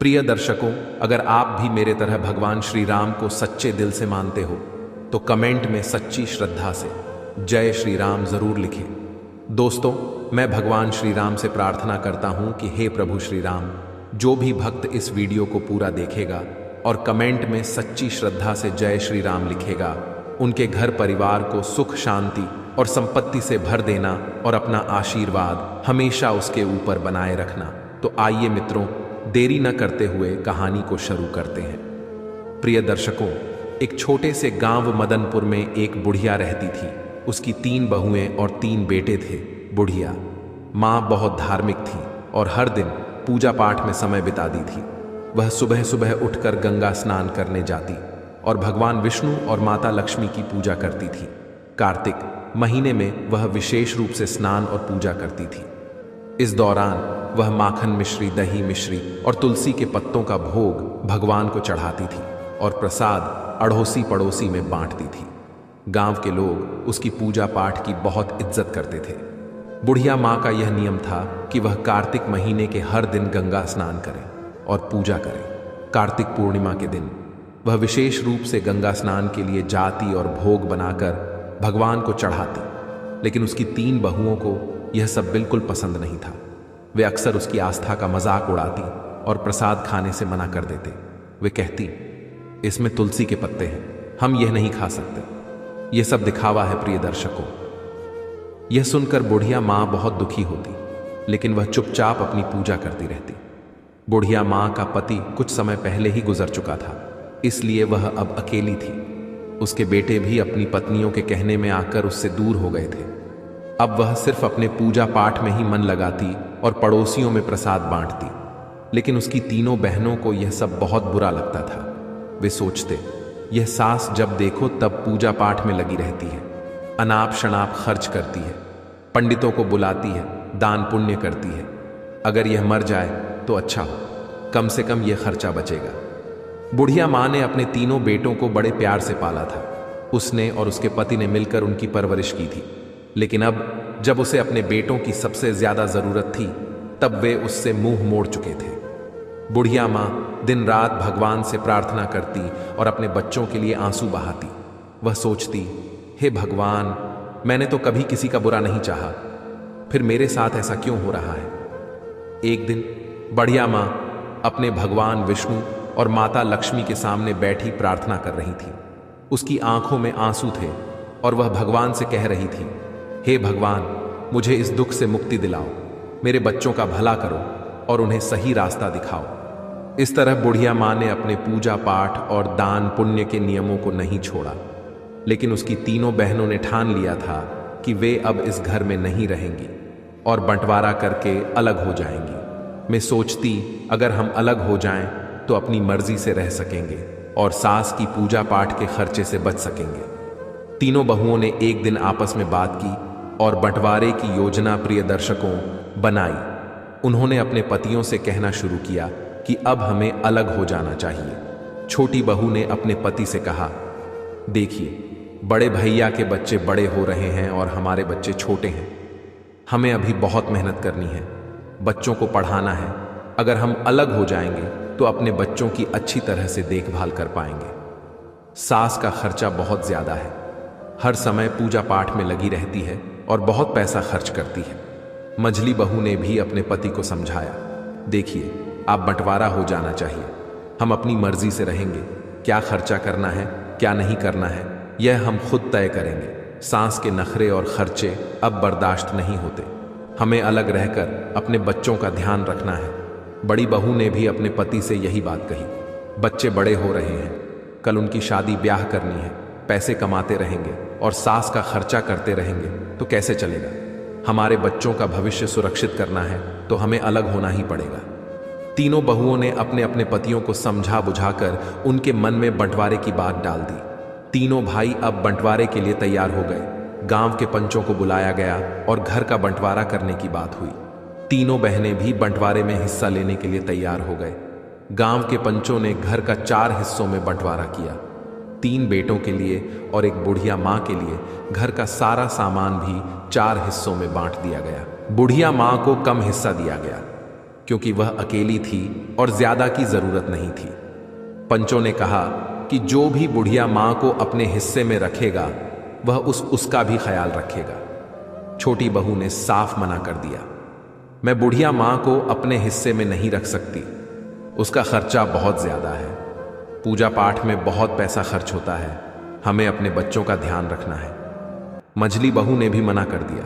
प्रिय दर्शकों, अगर आप भी मेरे तरह भगवान श्री राम को सच्चे दिल से मानते हो तो कमेंट में सच्ची श्रद्धा से जय श्री राम जरूर लिखें। दोस्तों, मैं भगवान श्री राम से प्रार्थना करता हूं कि हे प्रभु श्री राम, जो भी भक्त इस वीडियो को पूरा देखेगा और कमेंट में सच्ची श्रद्धा से जय श्री राम लिखेगा, उनके घर परिवार को सुख शांति और संपत्ति से भर देना और अपना आशीर्वाद हमेशा उसके ऊपर बनाए रखना। तो आइए मित्रों, देरी न करते हुए कहानी को शुरू करते हैं। प्रिय दर्शकों, एक छोटे से गांव मदनपुर में एक बुढ़िया रहती थी। उसकी 3 बहुएं और 3 बेटे थे। बुढ़िया माँ बहुत धार्मिक थी और हर दिन पूजा पाठ में समय बिताती थी। वह सुबह सुबह उठकर गंगा स्नान करने जाती और भगवान विष्णु और माता लक्ष्मी की पूजा करती थी। कार्तिक महीने में वह विशेष रूप से स्नान और पूजा करती थी। इस दौरान वह माखन मिश्री, दही मिश्री और तुलसी के पत्तों का भोग भगवान को चढ़ाती थी और प्रसाद अड़ोसी पड़ोसी में बांटती थी। गांव के लोग उसकी पूजा पाठ की बहुत इज्जत करते थे। बुढ़िया माँ का यह नियम था कि वह कार्तिक महीने के हर दिन गंगा स्नान करे और पूजा करे। कार्तिक पूर्णिमा के दिन वह विशेष रूप से गंगा स्नान के लिए जाती और भोग बनाकर भगवान को चढ़ाती। लेकिन उसकी 3 बहुओं को यह सब बिल्कुल पसंद नहीं था। वे अक्सर उसकी आस्था का मजाक उड़ाती और प्रसाद खाने से मना कर देते। वे कहती, इसमें तुलसी के पत्ते हैं, हम यह नहीं खा सकते। यह सब दिखावा है। प्रिय दर्शकों, यह सुनकर बुढ़िया माँ बहुत दुखी होती, लेकिन वह चुपचाप अपनी पूजा करती रहती। बुढ़िया माँ का पति कुछ समय पहले ही गुजर चुका था, इसलिए वह अब अकेली थी। उसके बेटे भी अपनी पत्नियों के कहने में आकर उससे दूर हो गए थे। अब वह सिर्फ अपने पूजा पाठ में ही मन लगाती और पड़ोसियों में प्रसाद बांटती। लेकिन उसकी 3 बहनों को यह सब बहुत बुरा लगता था। वे सोचते, यह सास जब देखो तब पूजा पाठ में लगी रहती है, अनाप शनाप खर्च करती है, पंडितों को बुलाती है, दान पुण्य करती है। अगर यह मर जाए तो अच्छा हो, कम से कम यह खर्चा बचेगा। बुढ़िया माँ ने अपने 3 बेटों को बड़े प्यार से पाला था। उसने और उसके पति ने मिलकर उनकी परवरिश की थी। लेकिन अब जब उसे अपने बेटों की सबसे ज्यादा जरूरत थी, तब वे उससे मुंह मोड़ चुके थे। बुढ़िया माँ दिन रात भगवान से प्रार्थना करती और अपने बच्चों के लिए आंसू बहाती। वह सोचती, हे भगवान, मैंने तो कभी किसी का बुरा नहीं चाहा, फिर मेरे साथ ऐसा क्यों हो रहा है। एक दिन बुढ़िया माँ अपने भगवान विष्णु और माता लक्ष्मी के सामने बैठी प्रार्थना कर रही थी। उसकी आंखों में आंसू थे और वह भगवान से कह रही थी, हे भगवान, मुझे इस दुख से मुक्ति दिलाओ, मेरे बच्चों का भला करो और उन्हें सही रास्ता दिखाओ। इस तरह बुढ़िया माँ ने अपने पूजा पाठ और दान पुण्य के नियमों को नहीं छोड़ा। लेकिन उसकी 3 बहनों ने ठान लिया था कि वे अब इस घर में नहीं रहेंगी और बंटवारा करके अलग हो जाएंगी। मैं सोचती, अगर हम अलग हो जाएं तो अपनी मर्जी से रह सकेंगे और सास की पूजा पाठ के खर्चे से बच सकेंगे। 3 बहुओं ने एक दिन आपस में बात की और बंटवारे की योजना, प्रिय दर्शकों, बनाई। उन्होंने अपने पतियों से कहना शुरू किया कि अब हमें अलग हो जाना चाहिए। छोटी बहू ने अपने पति से कहा, देखिए, बड़े भैया के बच्चे बड़े हो रहे हैं और हमारे बच्चे छोटे हैं। हमें अभी बहुत मेहनत करनी है, बच्चों को पढ़ाना है। अगर हम अलग हो जाएंगे तो अपने बच्चों की अच्छी तरह से देखभाल कर पाएंगे। सास का खर्चा बहुत ज्यादा है, हर समय पूजा पाठ में लगी रहती है और बहुत पैसा खर्च करती है। मझली बहू ने भी अपने पति को समझाया, देखिए, आप बंटवारा हो जाना चाहिए, हम अपनी मर्जी से रहेंगे। क्या खर्चा करना है, क्या नहीं करना है, यह हम खुद तय करेंगे। सांस के नखरे और खर्चे अब बर्दाश्त नहीं होते। हमें अलग रहकर अपने बच्चों का ध्यान रखना है। बड़ी बहू ने भी अपने पति से यही बात कही। बच्चे बड़े हो रहे हैं, कल उनकी शादी ब्याह करनी है, पैसे कमाते रहेंगे और सास का खर्चा करते रहेंगे तो कैसे चलेगा। हमारे बच्चों का भविष्य सुरक्षित करना है तो हमें अलग होना ही पड़ेगा। 3 बहुओं ने अपने अपने पतियों को समझा बुझाकर उनके मन में बंटवारे की बात डाल दी। 3 भाई अब बंटवारे के लिए तैयार हो गए। गांव के पंचों को बुलाया गया और घर का बंटवारा करने की बात हुई। 3 बहनें भी बंटवारे में हिस्सा लेने के लिए तैयार हो गए। गांव के पंचों ने घर का 4 हिस्सों में बंटवारा किया। 3 बेटों के लिए और एक बुढ़िया माँ के लिए घर का सारा सामान भी 4 हिस्सों में बांट दिया गया। बुढ़िया माँ को कम हिस्सा दिया गया क्योंकि वह अकेली थी और ज्यादा की जरूरत नहीं थी। पंचों ने कहा कि जो भी बुढ़िया मां को अपने हिस्से में रखेगा वह उसका भी ख्याल रखेगा। छोटी बहू ने साफ मना कर दिया, मैं बुढ़िया मां को अपने हिस्से में नहीं रख सकती, उसका खर्चा बहुत ज्यादा है, पूजा पाठ में बहुत पैसा खर्च होता है, हमें अपने बच्चों का ध्यान रखना है। मझली बहू ने भी मना कर दिया,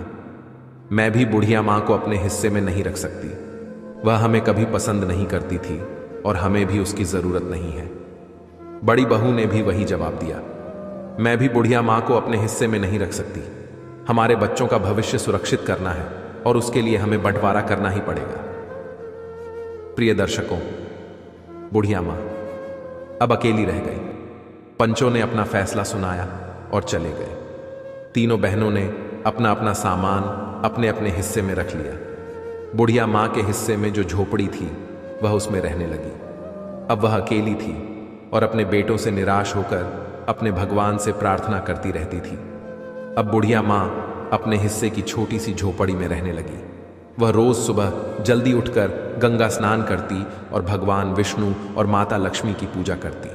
मैं भी बुढ़िया मां को अपने हिस्से में नहीं रख सकती, वह हमें कभी पसंद नहीं करती थी और हमें भी उसकी जरूरत नहीं है। बड़ी बहू ने भी वही जवाब दिया, मैं भी बुढ़िया मां को अपने हिस्से में नहीं रख सकती, हमारे बच्चों का भविष्य सुरक्षित करना है और उसके लिए हमें बंटवारा करना ही पड़ेगा। प्रिय दर्शकों, बुढ़िया मां अब अकेली रह गई। पंचों ने अपना फैसला सुनाया और चले गए। तीनों बहनों ने अपना अपना सामान अपने अपने हिस्से में रख लिया। बुढ़िया मां के हिस्से में जो झोपड़ी थी वह उसमें रहने लगी। अब वह अकेली थी और अपने बेटों से निराश होकर अपने भगवान से प्रार्थना करती रहती थी। अब बुढ़िया मां अपने हिस्से की छोटी सी झोपड़ी में रहने लगी। वह रोज सुबह जल्दी उठकर गंगा स्नान करती और भगवान विष्णु और माता लक्ष्मी की पूजा करती।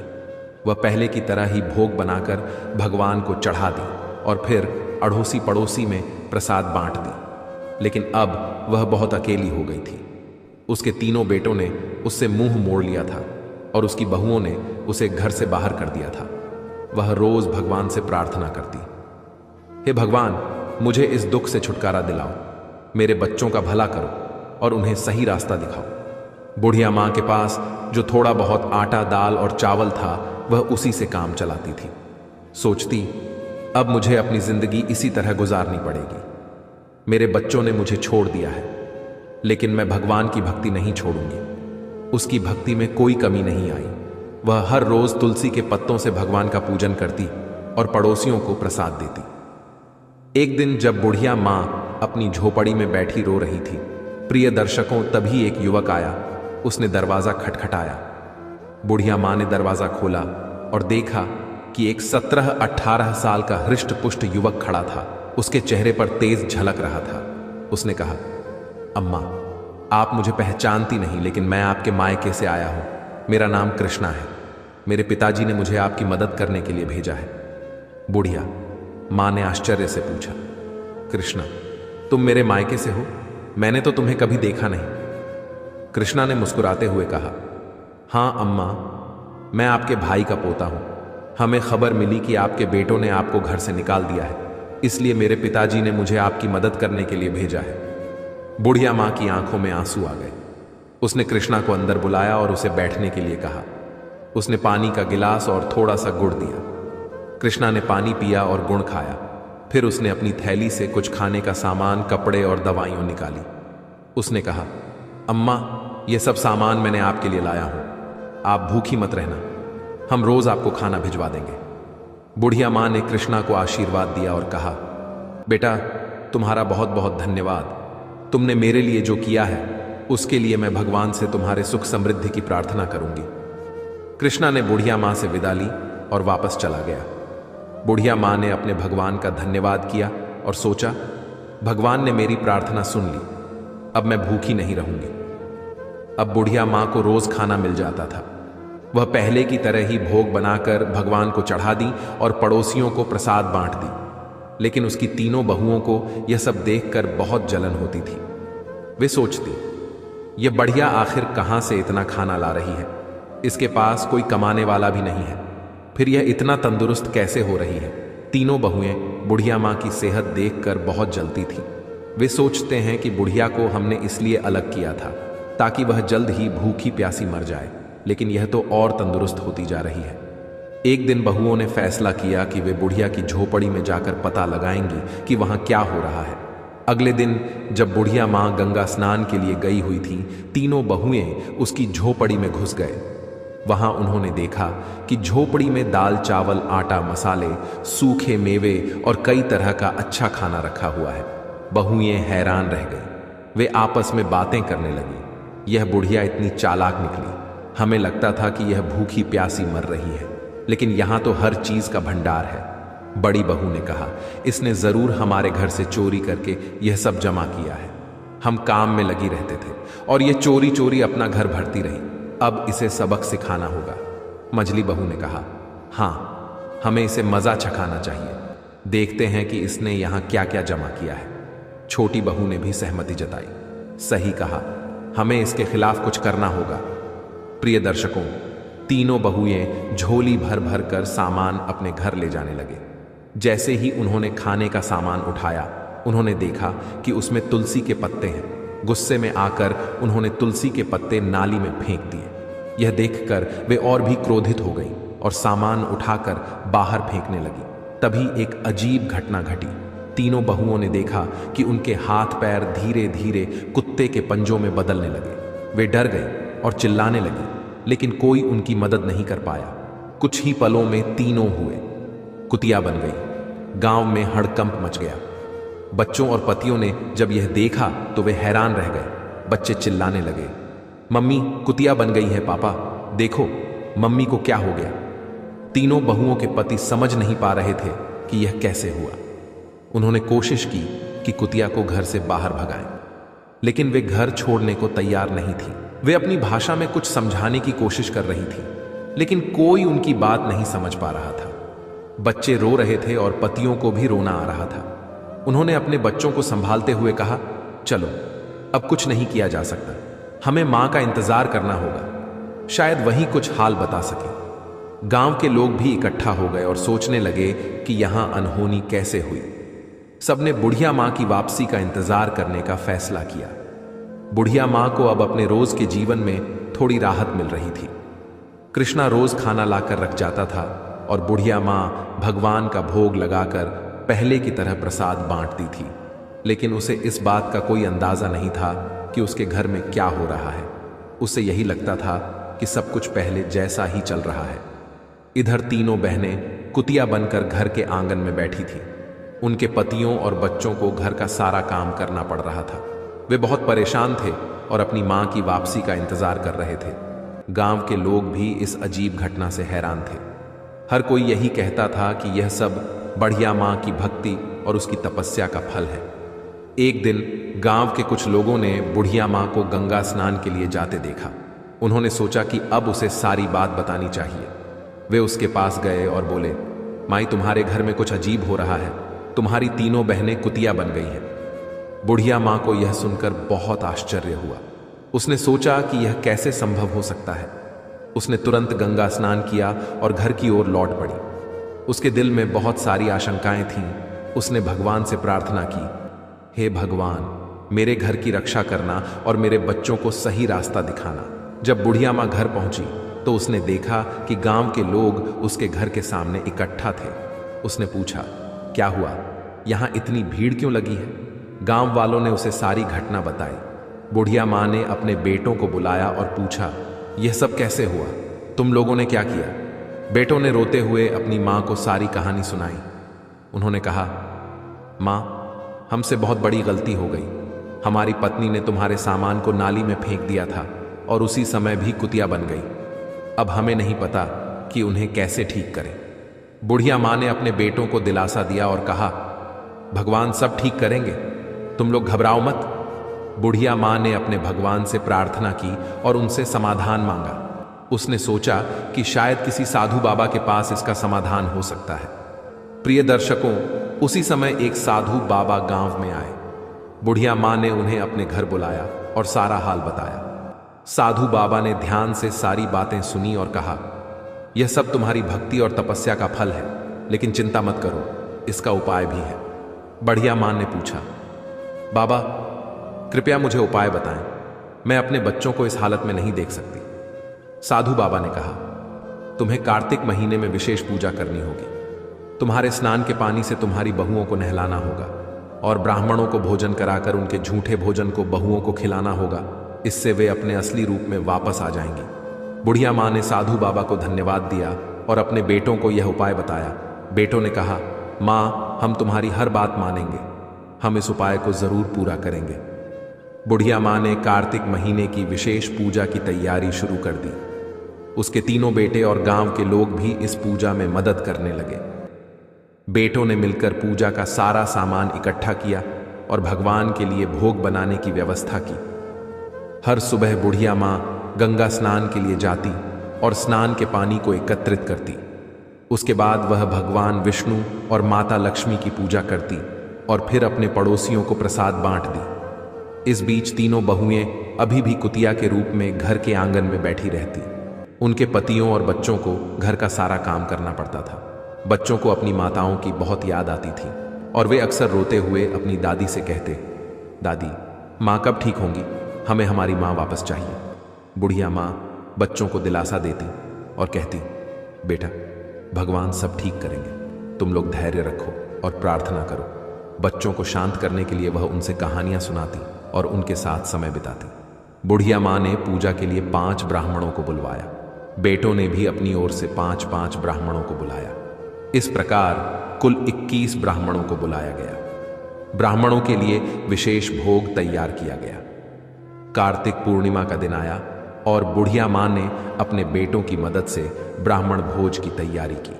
वह पहले की तरह ही भोग बनाकर भगवान को चढ़ा दी और फिर अड़ोसी पड़ोसी में प्रसाद बांट दी। लेकिन अब वह बहुत अकेली हो गई थी। उसके तीनों बेटों ने उससे मुंह मोड़ लिया था और उसकी बहुओं ने उसे घर से बाहर कर दिया था। वह रोज भगवान से प्रार्थना करती, हे भगवान, मुझे इस दुख से छुटकारा दिलाओ, मेरे बच्चों का भला करो और उन्हें सही रास्ता दिखाओ। बुढ़िया मां के पास जो थोड़ा बहुत आटा, दाल और चावल था वह उसी से काम चलाती थी। सोचती, अब मुझे अपनी जिंदगी इसी तरह गुजारनी पड़ेगी। मेरे बच्चों ने मुझे छोड़ दिया है, लेकिन मैं भगवान की भक्ति नहीं छोड़ूंगी। उसकी भक्ति में कोई कमी नहीं आई। वह हर रोज तुलसी के पत्तों से भगवान का पूजन करती और पड़ोसियों को प्रसाद देती। एक दिन जब बुढ़िया मां अपनी झोपड़ी में बैठी रो रही थी, प्रिय दर्शकों, तभी एक युवक आया। उसने दरवाजा खटखटाया। बुढ़िया मां ने दरवाजा खोला और देखा कि एक 17-18 साल का हृष्ट पुष्ट युवक खड़ा था। उसके चेहरे पर तेज झलक रहा था। उसने कहा, अम्मा, आप मुझे पहचानती नहीं, लेकिन मैं आपके मायके से आया हूं। मेरा नाम कृष्णा है। मेरे पिताजी ने मुझे आपकी मदद करने के लिए भेजा है। बुढ़िया मां ने आश्चर्य से पूछा, कृष्णा, तुम मेरे मायके से हो? मैंने तो तुम्हें कभी देखा नहीं। कृष्णा ने मुस्कुराते हुए कहा, हां अम्मा, मैं आपके भाई का पोता हूं। हमें खबर मिली कि आपके बेटों ने आपको घर से निकाल दिया है, इसलिए मेरे पिताजी ने मुझे आपकी मदद करने के लिए भेजा है। बुढ़िया मां की आंखों में आंसू आ गए। उसने कृष्णा को अंदर बुलाया और उसे बैठने के लिए कहा। उसने पानी का गिलास और थोड़ा सा गुड़ दिया। कृष्णा ने पानी पिया और गुड़ खाया। फिर उसने अपनी थैली से कुछ खाने का सामान, कपड़े और दवाइयां निकाली। उसने कहा, अम्मा, यह सब सामान मैंने आपके लिए लाया हूं, आप भूखी मत रहना, हम रोज आपको खाना भिजवा देंगे। बुढ़िया मां ने कृष्णा को आशीर्वाद दिया और कहा, बेटा, तुम्हारा बहुत बहुत धन्यवाद। तुमने मेरे लिए जो किया है उसके लिए मैं भगवान से तुम्हारे सुख समृद्धि की प्रार्थना करूंगी। कृष्णा ने बुढ़िया मां से विदा ली और वापस चला गया। बुढ़िया मां ने अपने भगवान का धन्यवाद किया और सोचा, भगवान ने मेरी प्रार्थना सुन ली, अब मैं भूखी नहीं रहूंगी। अब बुढ़िया मां को रोज खाना मिल जाता था। वह पहले की तरह ही भोग बनाकर भगवान को चढ़ा दी और पड़ोसियों को प्रसाद बांट दी। लेकिन उसकी तीनों बहुओं को यह सब देखकर बहुत जलन होती थी। वे सोचती, यह बढ़िया आखिर कहां से इतना खाना ला रही है? इसके पास कोई कमाने वाला भी नहीं है, फिर यह इतना तंदुरुस्त कैसे हो रही है? तीनों बहुएं बुढ़िया मां की सेहत देखकर बहुत जलती थी। वे सोचते हैं कि बुढ़िया को हमने इसलिए अलग किया था ताकि वह जल्द ही भूखी प्यासी मर जाए, लेकिन यह तो और तंदुरुस्त होती जा रही है। एक दिन बहुओं ने फैसला किया कि वे बुढ़िया की झोपड़ी में जाकर पता लगाएंगी कि वहां क्या हो रहा है। अगले दिन जब बुढ़िया मां गंगा स्नान के लिए गई हुई थी, तीनों बहुएं उसकी झोपड़ी में घुस गए। वहां उन्होंने देखा कि झोपड़ी में दाल, चावल, आटा, मसाले, सूखे मेवे और कई तरह का अच्छा खाना रखा हुआ है। बहुएं हैरान रह गई। वे आपस में बातें करने लगी, यह बुढ़िया इतनी चालाक निकली, हमें लगता था कि यह भूखी प्यासी मर रही है, लेकिन यहां तो हर चीज का भंडार है। बड़ी बहू ने कहा, इसने जरूर हमारे घर से चोरी करके यह सब जमा किया है। हम काम में लगी रहते थे और ये चोरी चोरी अपना घर भरती रही। अब इसे सबक सिखाना होगा। मझली बहू ने कहा, हाँ, हमें इसे मजा चखाना चाहिए। देखते हैं कि इसने यहां क्या क्या जमा किया है। छोटी बहू ने भी सहमति जताई। सही कहा, हमें इसके खिलाफ कुछ करना होगा। प्रिय दर्शकों, तीनों बहुएं झोली भर भर कर सामान अपने घर ले जाने लगे। जैसे ही उन्होंने खाने का सामान उठाया, उन्होंने देखा कि उसमें तुलसी के पत्ते हैं। गुस्से में आकर उन्होंने तुलसी के पत्ते नाली में फेंक दिए। यह देखकर वे और भी क्रोधित हो गई और सामान उठाकर बाहर फेंकने लगी। तभी एक अजीब घटना घटी। तीनों बहुओं ने देखा कि उनके हाथ पैर धीरे धीरे कुत्ते के पंजों में बदलने लगे। वे डर गए और चिल्लाने लगी, लेकिन कोई उनकी मदद नहीं कर पाया। कुछ ही पलों में तीनों हुए कुतिया बन गई। गांव में हड़कंप मच गया। बच्चों और पतियों ने जब यह देखा तो वे हैरान रह गए। बच्चे चिल्लाने लगे, मम्मी कुतिया बन गई है, पापा देखो मम्मी को क्या हो गया। तीनों बहुओं के पति समझ नहीं पा रहे थे कि यह कैसे हुआ। उन्होंने कोशिश की कि कुतिया को घर से बाहर भगाएं, लेकिन वे घर छोड़ने को तैयार नहीं थी। वे अपनी भाषा में कुछ समझाने की कोशिश कर रही थी, लेकिन कोई उनकी बात नहीं समझ पा रहा था। बच्चे रो रहे थे और पतियों को भी रोना आ रहा था। उन्होंने अपने बच्चों को संभालते हुए कहा, चलो अब कुछ नहीं किया जा सकता, हमें मां का इंतजार करना होगा, शायद वही कुछ हाल बता सके। गांव के लोग भी इकट्ठा हो गए और सोचने लगे कि यहां अनहोनी कैसे हुई। सबने बुढ़िया मां की वापसी का इंतजार करने का फैसला किया। बुढ़िया मां को अब अपने रोज के जीवन में थोड़ी राहत मिल रही थी। कृष्णा रोज खाना लाकर रख जाता था और बुढ़िया मां भगवान का भोग लगाकर पहले की तरह प्रसाद बांटती थी, लेकिन उसे इस बात का कोई अंदाजा नहीं था कि उसके घर में क्या हो रहा है। उसे यही लगता था कि सब कुछ पहले जैसा ही चल रहा है। इधर तीनों बहनें कुतिया बनकर घर के आंगन में बैठी थीं। उनके पतियों और बच्चों को घर का सारा काम करना पड़ रहा था। वे बहुत परेशान थे और अपनी मां की वापसी का इंतजार कर रहे थे। गांव के लोग भी इस अजीब घटना से हैरान थे। हर कोई यही कहता था कि यह सब बढ़िया मां की भक्ति और उसकी तपस्या का फल है। एक दिन गांव के कुछ लोगों ने बुढ़िया मां को गंगा स्नान के लिए जाते देखा। उन्होंने सोचा कि अब उसे सारी बात बतानी चाहिए। वे उसके पास गए और बोले, माई तुम्हारे घर में कुछ अजीब हो रहा है, तुम्हारी तीनों बहनें कुतिया बन गई हैं। बुढ़िया मां को यह सुनकर बहुत आश्चर्य हुआ। उसने सोचा कि यह कैसे संभव हो सकता है। उसने तुरंत गंगा स्नान किया और घर की ओर लौट पड़ी। उसके दिल में बहुत सारी आशंकाएं थीं। उसने भगवान से प्रार्थना की, हे भगवान, मेरे घर की रक्षा करना और मेरे बच्चों को सही रास्ता दिखाना। जब बुढ़िया मां घर पहुंची तो उसने देखा कि गांव के लोग उसके घर के सामने इकट्ठा थे। उसने पूछा, क्या हुआ, यहां इतनी भीड़ क्यों लगी है? गांव वालों ने उसे सारी घटना बताई। बुढ़िया मां ने अपने बेटों को बुलाया और पूछा, यह सब कैसे हुआ? तुम लोगों ने क्या किया? बेटों ने रोते हुए अपनी मां को सारी कहानी सुनाई। उन्होंने कहा, मां, हमसे बहुत बड़ी गलती हो गई। हमारी पत्नी ने तुम्हारे सामान को नाली में फेंक दिया था और उसी समय भी कुतिया बन गई। अब हमें नहीं पता कि उन्हें कैसे ठीक करें। बुढ़िया मां ने अपने बेटों को दिलासा दिया और कहा, भगवान सब ठीक करेंगे, तुम लोग घबराओ मत। बुढ़िया मां ने अपने भगवान से प्रार्थना की और उनसे समाधान मांगा। उसने सोचा कि शायद किसी साधु बाबा के पास इसका समाधान हो सकता है। प्रिय दर्शकों, उसी समय एक साधु बाबा गांव में आए। बुढ़िया मां ने उन्हें अपने घर बुलाया और सारा हाल बताया। साधु बाबा ने ध्यान से सारी बातें सुनी और कहा, यह सब तुम्हारी भक्ति और तपस्या का फल है, लेकिन चिंता मत करो, इसका उपाय भी है। बढ़िया मां ने पूछा, बाबा कृपया मुझे उपाय बताएं, मैं अपने बच्चों को इस हालत में नहीं देख सकती। साधु बाबा ने कहा, तुम्हें कार्तिक महीने में विशेष पूजा करनी होगी। तुम्हारे स्नान के पानी से तुम्हारी बहुओं को नहलाना होगा और ब्राह्मणों को भोजन कराकर उनके झूठे भोजन को बहुओं को खिलाना होगा। इससे वे अपने असली रूप में वापस आ जाएंगी। बुढ़िया मां ने साधु बाबा को धन्यवाद दिया और अपने बेटों को यह उपाय बताया। बेटों ने कहा, मां, हम तुम्हारी हर बात मानेंगे, हम इस उपाय को जरूर पूरा करेंगे। बुढ़िया मां ने कार्तिक महीने की विशेष पूजा की तैयारी शुरू कर दी। उसके तीनों बेटे और गांव के लोग भी इस पूजा में मदद करने लगे। बेटों ने मिलकर पूजा का सारा सामान इकट्ठा किया। और भगवान के लिए भोग बनाने की व्यवस्था की। हर सुबह बुढ़िया माँ गंगा स्नान के लिए जाती और स्नान के पानी को एकत्रित करती। उसके बाद वह भगवान विष्णु और माता लक्ष्मी की पूजा करती और फिर अपने पड़ोसियों को प्रसाद बांट दी। इस बीच तीनों बहुएं अभी भी कुतिया के रूप में घर के आंगन में बैठी रहती। उनके पतियों और बच्चों को घर का सारा काम करना पड़ता था। बच्चों को अपनी माताओं की बहुत याद आती थी और वे अक्सर रोते हुए अपनी दादी से कहते, दादी, माँ कब ठीक होंगी? हमें हमारी माँ वापस चाहिए। बुढ़िया माँ बच्चों को दिलासा देती और कहती, बेटा, भगवान सब ठीक करेंगे, तुम लोग धैर्य रखो और प्रार्थना करो। बच्चों को शांत करने के लिए वह उनसे कहानियां सुनाती और उनके साथ समय बिताती। बुढ़िया माँ ने पूजा के लिए 5 ब्राह्मणों को बुलवाया। बेटों ने भी अपनी ओर से 5-5 ब्राह्मणों को बुलाया। इस प्रकार कुल 21 ब्राह्मणों को बुलाया गया। ब्राह्मणों के लिए विशेष भोग तैयार किया गया। कार्तिक पूर्णिमा का दिन आया और बुढ़िया माँ ने अपने बेटों की मदद से ब्राह्मण भोज की तैयारी की।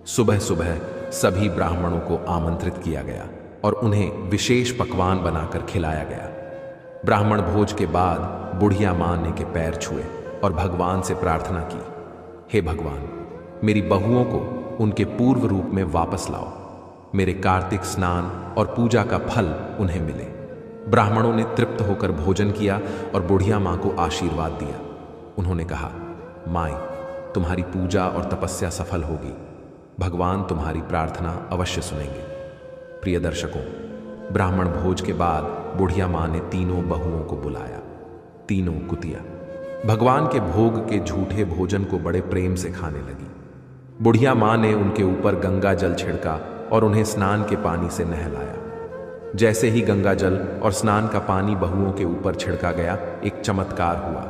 सुबह सुबह सभी ब्राह्मणों को आमंत्रित किया गया और उन्हें विशेष पकवान बनाकर खिलाया गया। ब्राह्मण भोज के बाद बुढ़िया माँ ने के पैर छुए और भगवान से प्रार्थना की, हे भगवान, मेरी बहुओं को उनके पूर्व रूप में वापस लाओ। मेरे कार्तिक स्नान और पूजा का फल उन्हें मिले। ब्राह्मणों ने तृप्त होकर भोजन किया और बुढ़िया माँ को आशीर्वाद दिया। उन्होंने कहा, माई, तुम्हारी पूजा और तपस्या सफल होगी। भगवान तुम्हारी प्रार्थना अवश्य सुनेंगे। प्रिय दर्शकों, ब्राह्मण भोज के बाद बुढ़िया माँ ने तीनों बहुओं को बुलाया। तीनों कुतिया भगवान के भोग के झूठे भोजन को बड़े प्रेम से खाने लगी। बुढ़िया माँ ने उनके ऊपर गंगा जल छिड़का और उन्हें स्नान के पानी से नहलाया। जैसे ही गंगा जल और स्नान का पानी बहुओं के ऊपर छिड़का गया, एक चमत्कार हुआ।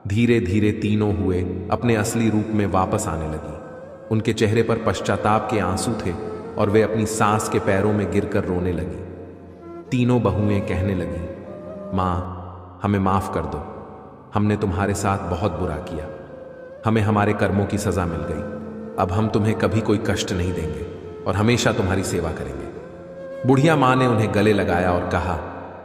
धीरे धीरे तीनों हुए अपने असली रूप में वापस आने लगी। उनके चेहरे पर पश्चाताप के आंसू थे और वे अपनी सास के पैरों में गिरकर रोने लगी। तीनों बहुएं कहने लगी, माँ, हमें माफ कर दो, हमने तुम्हारे साथ बहुत बुरा किया, हमें हमारे कर्मों की सजा मिल गई। अब हम तुम्हें कभी कोई कष्ट नहीं देंगे और हमेशा तुम्हारी सेवा करेंगे। बुढ़िया माँ ने उन्हें गले लगाया और कहा,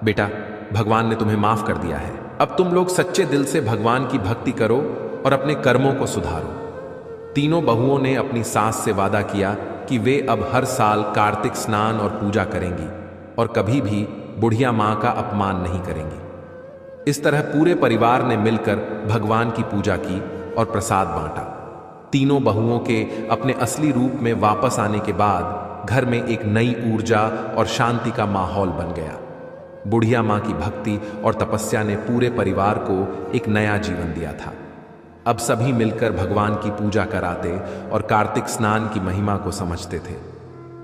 बेटा, भगवान ने तुम्हें माफ कर दिया है। अब तुम लोग सच्चे दिल से भगवान की भक्ति करो और अपने कर्मों को सुधारो। तीनों बहुओं ने अपनी सास से वादा किया कि वे अब हर साल कार्तिक स्नान और पूजा करेंगी और कभी भी बुढ़िया माँ का अपमान नहीं करेंगी। इस तरह पूरे परिवार ने मिलकर भगवान की पूजा की और प्रसाद बांटा। तीनों बहुओं के अपने असली रूप में वापस आने के बाद घर में एक नई ऊर्जा और शांति का माहौल बन गया। बुढ़िया माँ की भक्ति और तपस्या ने पूरे परिवार को एक नया जीवन दिया था। अब सभी मिलकर भगवान की पूजा कराते और कार्तिक स्नान की महिमा को समझते थे।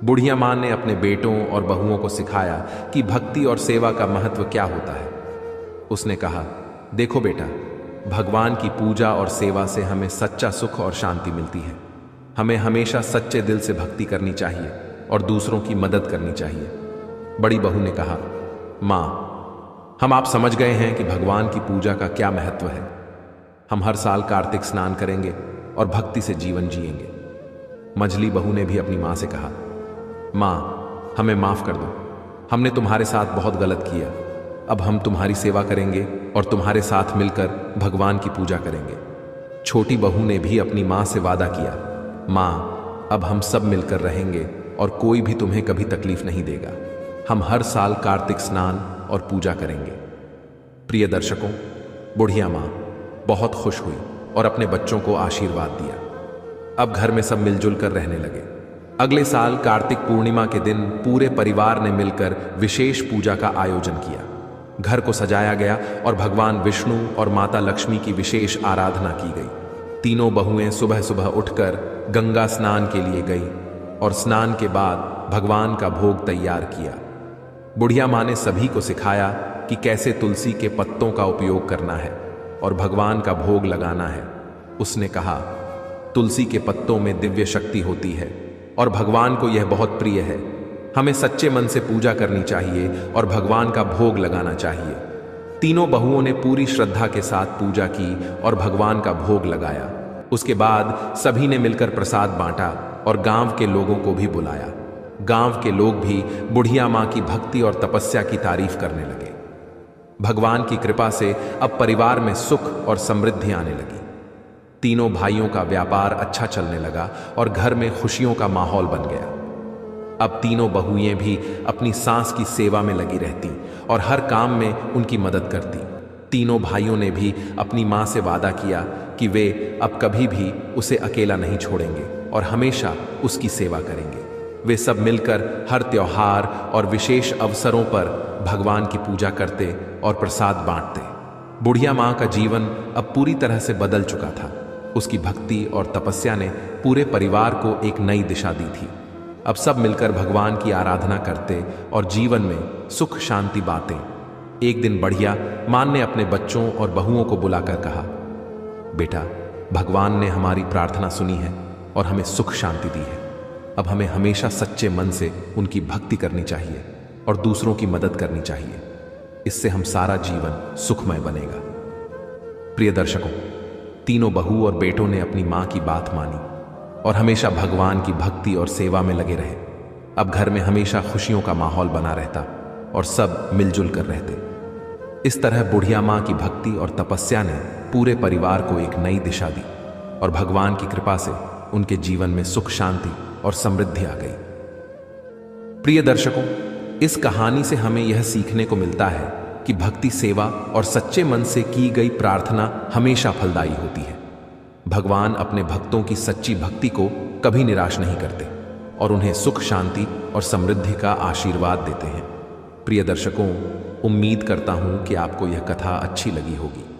बुढ़िया माँ ने अपने बेटों और बहुओं को सिखाया कि भक्ति और सेवा का महत्व क्या होता है। उसने कहा, देखो बेटा, भगवान की पूजा और सेवा से हमें सच्चा सुख और शांति मिलती है। हमें हमेशा सच्चे दिल से भक्ति करनी चाहिए और दूसरों की मदद करनी चाहिए। बड़ी बहू ने कहा, माँ, हम आप समझ गए हैं कि भगवान की पूजा का क्या महत्व है। हम हर साल कार्तिक स्नान करेंगे और भक्ति से जीवन जिएंगे। मझली बहू ने भी अपनी माँ से कहा, माँ, हमें माफ कर दो, हमने तुम्हारे साथ बहुत गलत किया। अब हम तुम्हारी सेवा करेंगे और तुम्हारे साथ मिलकर भगवान की पूजा करेंगे। छोटी बहू ने भी अपनी माँ से वादा किया, माँ, अब हम सब मिलकर रहेंगे और कोई भी तुम्हें कभी तकलीफ नहीं देगा। हम हर साल कार्तिक स्नान और पूजा करेंगे। प्रिय दर्शकों, बुढ़िया माँ बहुत खुश हुई और अपने बच्चों को आशीर्वाद दिया। अब घर में सब मिलजुल कर रहने लगे। अगले साल कार्तिक पूर्णिमा के दिन पूरे परिवार ने मिलकर विशेष पूजा का आयोजन किया। घर को सजाया गया और भगवान विष्णु और माता लक्ष्मी की विशेष आराधना की गई। तीनों बहुएं सुबह सुबह उठकर गंगा स्नान के लिए गई और स्नान के बाद भगवान का भोग तैयार किया। बुढ़िया माँ ने सभी को सिखाया कि कैसे तुलसी के पत्तों का उपयोग करना है और भगवान का भोग लगाना है। उसने कहा, तुलसी के पत्तों में दिव्य शक्ति होती है और भगवान को यह बहुत प्रिय है। हमें सच्चे मन से पूजा करनी चाहिए और भगवान का भोग लगाना चाहिए। तीनों बहुओं ने पूरी श्रद्धा के साथ पूजा की और भगवान का भोग लगाया। उसके बाद सभी ने मिलकर प्रसाद बांटा और गांव के लोगों को भी बुलाया। गांव के लोग भी बुढ़िया मां की भक्ति और तपस्या की तारीफ करने लगे। भगवान की कृपा से अब परिवार में सुख और समृद्धि आने लगी। तीनों भाइयों का व्यापार अच्छा चलने लगा और घर में खुशियों का माहौल बन गया। अब तीनों बहुएं भी अपनी सास की सेवा में लगी रहती और हर काम में उनकी मदद करती। तीनों भाइयों ने भी अपनी मां से वादा किया कि वे अब कभी भी उसे अकेला नहीं छोड़ेंगे और हमेशा उसकी सेवा करेंगे। वे सब मिलकर हर त्योहार और विशेष अवसरों पर भगवान की पूजा करते और प्रसाद बांटते। बुढ़िया मां का जीवन अब पूरी तरह से बदल चुका था। उसकी भक्ति और तपस्या ने पूरे परिवार को एक नई दिशा दी थी। अब सब मिलकर भगवान की आराधना करते और जीवन में सुख शांति बातें। एक दिन बुढ़िया मां ने अपने बच्चों और बहुओं को बुलाकर कहा, बेटा, भगवान ने हमारी प्रार्थना सुनी है और हमें सुख शांति दी है। अब हमें हमेशा सच्चे मन से उनकी भक्ति करनी चाहिए और दूसरों की मदद करनी चाहिए। इससे हम सारा जीवन सुखमय बनेगा। प्रिय दर्शकों, तीनों बहू और बेटों ने अपनी मां की बात मानी और हमेशा भगवान की भक्ति और सेवा में लगे रहे। अब घर में हमेशा खुशियों का माहौल बना रहता और सब मिलजुल कर रहते। इस तरह बुढ़िया मां की भक्ति और तपस्या ने पूरे परिवार को एक नई दिशा दी और भगवान की कृपा से उनके जीवन में सुख शांति और समृद्धि आ गई। प्रिय दर्शकों, इस कहानी से हमें यह सीखने को मिलता है कि भक्ति, सेवा और सच्चे मन से की गई प्रार्थना हमेशा फलदायी होती है। भगवान अपने भक्तों की सच्ची भक्ति को कभी निराश नहीं करते और उन्हें सुख शांति और समृद्धि का आशीर्वाद देते हैं। प्रिय दर्शकों, उम्मीद करता हूं कि आपको यह कथा अच्छी लगी होगी।